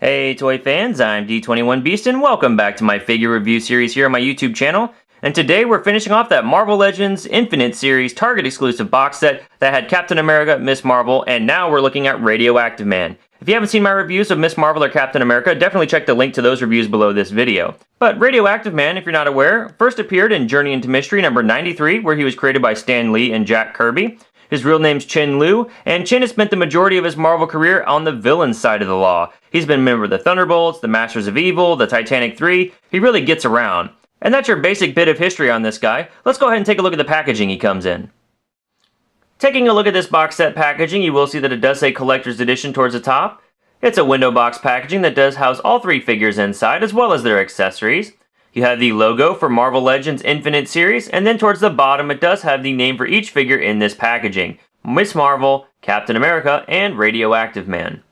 Hey toy fans, I'm D21Beast and welcome back to my figure review series here on my YouTube channel. And today we're finishing off that Marvel Legends Infinite Series Target exclusive box set that had Captain America, Miss Marvel, and now we're looking at Radioactive Man. If you haven't seen my reviews of Miss Marvel or Captain America, definitely check the link to those reviews below this video. But Radioactive Man, if you're not aware, first appeared in Journey into Mystery number 93, where he was created by Stan Lee and Jack Kirby. His real name's Chin Liu, and Chin has spent the majority of his Marvel career on the villain side of the law. He's been a member of the Thunderbolts, the Masters of Evil, the Titanic 3, he really gets around. And that's your basic bit of history on this guy. Let's go ahead and take a look at the packaging he comes in. Taking a look at this box set packaging, you will see that it does say Collector's Edition towards the top. It's a window box packaging that does house all three figures inside, as well as their accessories. You have the logo for Marvel Legends Infinite Series, and then towards the bottom it does have the name for each figure in this packaging. Miss Marvel, Captain America, and Radioactive Man.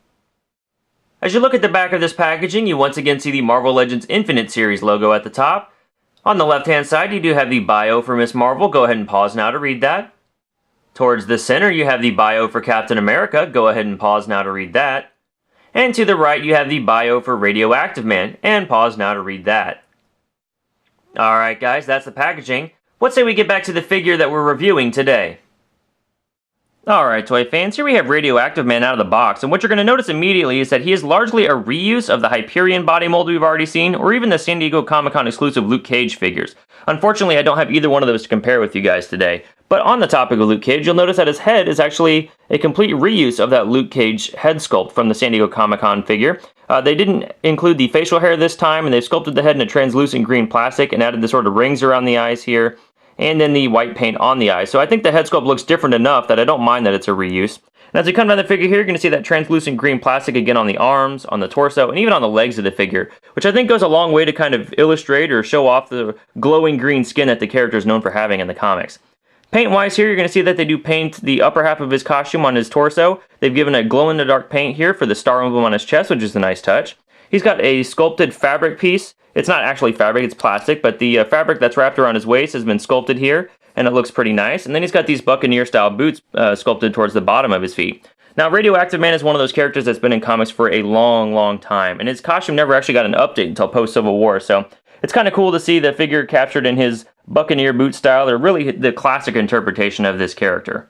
As you look at the back of this packaging, you once again see the Marvel Legends Infinite Series logo at the top. On the left hand side you do have the bio for Miss Marvel, go ahead and pause now to read that. Towards the center you have the bio for Captain America, go ahead and pause now to read that. And to the right you have the bio for Radioactive Man, and pause now to read that. Alright guys, that's the packaging. What say we get back to the figure that we're reviewing today? Alright toy fans, here we have Radioactive Man out of the box, and what you're going to notice immediately is that he is largely a reuse of the Hyperion body mold we've already seen, or even the San Diego Comic-Con exclusive Luke Cage figures. Unfortunately, I don't have either one of those to compare with you guys today. But on the topic of Luke Cage, you'll notice that his head is actually a complete reuse of that Luke Cage head sculpt from the San Diego Comic-Con figure. They didn't include the facial hair this time, and they've sculpted the head in a translucent green plastic and added the sort of rings around the eyes here, and then the white paint on the eyes. So I think the head sculpt looks different enough that I don't mind that it's a reuse. And as you come down the figure here, you're going to see that translucent green plastic again on the arms, on the torso, and even on the legs of the figure, which I think goes a long way to kind of illustrate or show off the glowing green skin that the character is known for having in the comics. Paint-wise here, you're going to see that they do paint the upper half of his costume on his torso. They've given a glow-in-the-dark paint here for the star emblem on his chest, which is a nice touch. He's got a sculpted fabric piece. It's not actually fabric, it's plastic, but the fabric that's wrapped around his waist has been sculpted here, and it looks pretty nice. And then he's got these Buccaneer-style boots sculpted towards the bottom of his feet. Now, Radioactive Man is one of those characters that's been in comics for a long, long time, and his costume never actually got an update until post-Civil War, so it's kind of cool to see the figure captured in his Buccaneer boot style, or really the classic interpretation of this character.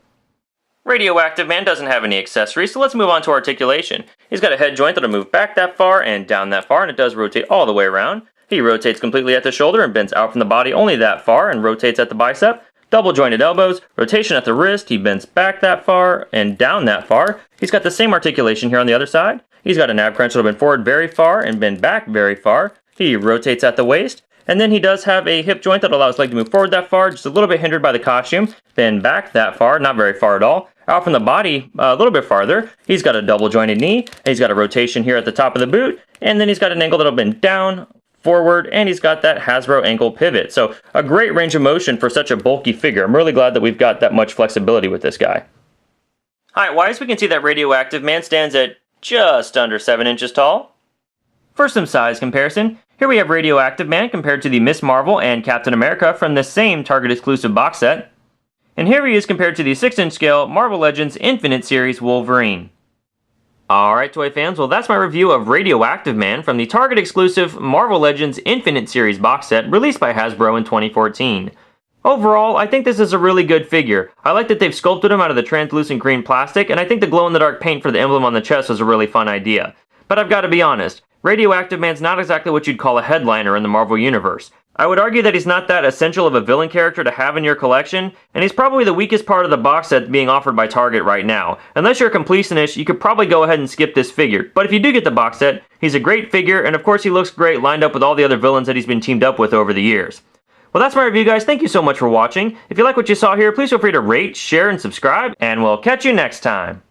Radioactive Man doesn't have any accessories, so let's move on to articulation. He's got a head joint that'll move back that far and down that far, and it does rotate all the way around. He rotates completely at the shoulder and bends out from the body only that far and rotates at the bicep. Double jointed elbows, rotation at the wrist, he bends back that far and down that far. He's got the same articulation here on the other side. He's got a nav crunch that'll bend forward very far and bend back very far. He rotates at the waist. And then he does have a hip joint that allows his leg to move forward that far, just a little bit hindered by the costume. Then back that far, not very far at all. Out from the body, a little bit farther. He's got a double jointed knee. He's got a rotation here at the top of the boot. And then he's got an angle that'll bend down, forward, and he's got that Hasbro ankle pivot. So a great range of motion for such a bulky figure. I'm really glad that we've got that much flexibility with this guy. Height-wise, we can see that Radioactive Man stands at just under 7 inches tall. For some size comparison, here we have Radioactive Man compared to the Miss Marvel and Captain America from the same Target exclusive box set. And here he is compared to the 6-inch scale Marvel Legends Infinite Series Wolverine. Alright toy fans, well that's my review of Radioactive Man from the Target exclusive Marvel Legends Infinite Series box set released by Hasbro in 2014. Overall, I think this is a really good figure. I like that they've sculpted him out of the translucent green plastic, and I think the glow-in-the-dark paint for the emblem on the chest was a really fun idea. But I've got to be honest, Radioactive Man's not exactly what you'd call a headliner in the Marvel Universe. I would argue that he's not that essential of a villain character to have in your collection, and he's probably the weakest part of the box set being offered by Target right now. Unless you're a completionist, you could probably go ahead and skip this figure. But if you do get the box set, he's a great figure, and of course he looks great lined up with all the other villains that he's been teamed up with over the years. Well, that's my review, guys. Thank you so much for watching. If you like what you saw here, please feel free to rate, share, and subscribe, and we'll catch you next time.